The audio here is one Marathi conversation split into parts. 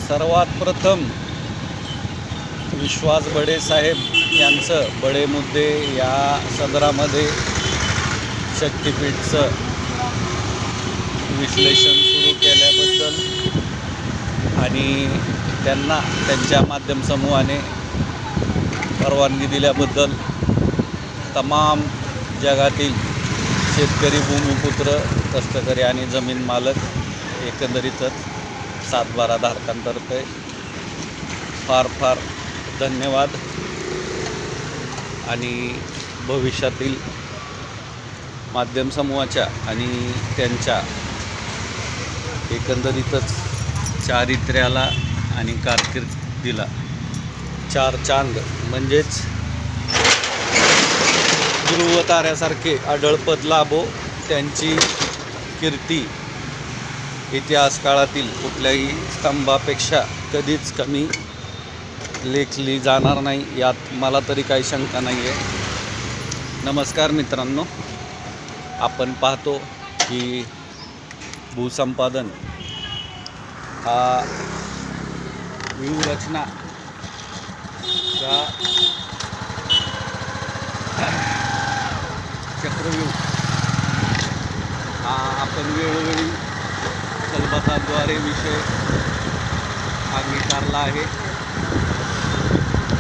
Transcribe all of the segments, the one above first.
सर्वात प्रथम विश्वास बडे साहेब यांचं बडे मुद्दे या सदरामध्ये शक्तिपीठचं विश्लेषण सुरू केल्याबद्दल आणि त्यांना त्यांच्या माध्यम समूहाने परवानगी दिल्याबद्दल तमाम जगातील शेतकरी, भूमिपुत्र, कष्टकरी आणि जमीन मालक एकंदरीतच सातबारा धारकांतर्फे फार फार धन्यवाद. आणि भविष्यातील माध्यम समूहाच्या आणि त्यांच्या एकंदरीतच चारित्र्याला आणि कारकिर्दीला चार चांद म्हणजेच ध्रुव ताऱ्यासारखे अढळपद लाभो. त्यांची कीर्ती इतिहास काळातील कुठल्याही स्तंभापेक्षा कधीच कमी लेखली जाणार नाही, यात मला तरी काही शंका नाही आहे. नमस्कार मित्रांनो, आपण पाहतो की भूसंपादन हा व्यूहरचना चक्रव्यूह हा आपण वेळोवेळी कलबताद्वारे विषय अंगीकारला आहे.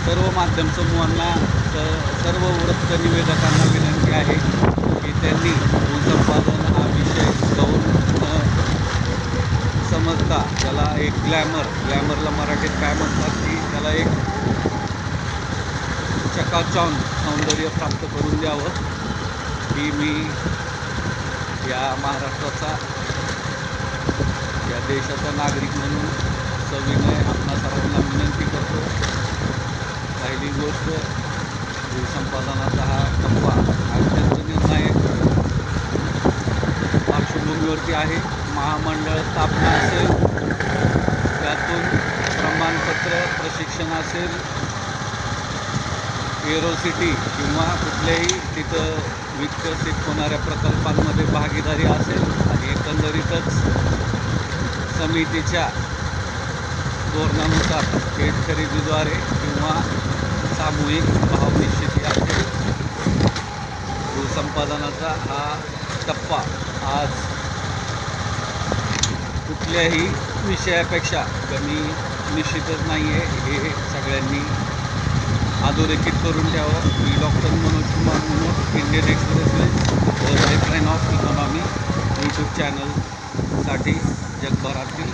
सर्व माध्यम समूहांना, सर्व वृत्त निवेदकांना विनंती आहे की त्यांनी भूसंपादन हा विषय गौण न समजता त्याला एक ग्लॅमरला मराठीत काय म्हणतात की त्याला एक चकाचौंध सौंदर्य प्राप्त करून द्यावं, ही मी या महाराष्ट्राचा, या देशाचा नागरिक म्हणून सविनय आपणा सर्वांना विनंती करतो. पहिली गोष्ट, भूसंपादनाचा हा टप्पा अत्यंत निर्णायक पार्श्वभूमीवरती आहे. महामंडळ स्थापना असेल, त्यातून प्रमाणपत्र प्रशिक्षण असेल, एरोसिटी किंवा कुठल्याही तिथं विकसित होणाऱ्या प्रकल्पांमध्ये भागीदारी असेल आणि एकंदरीतच समितीच्या धोरणानुसार थेट खरेदीद्वारे किंवा सामूहिक भावनिश्चिती असेल, भूसंपादनाचा हा टप्पा आज कुठल्याही विषयापेक्षा कमी निश्चितच नाही आहे, हे सगळ्यांनी अधोरेखित करून ठेवावं. मी doctor Manoj Kumar Manoj, Indian Express, lifeline of economy YouTube चॅनलसाठी जगभरातील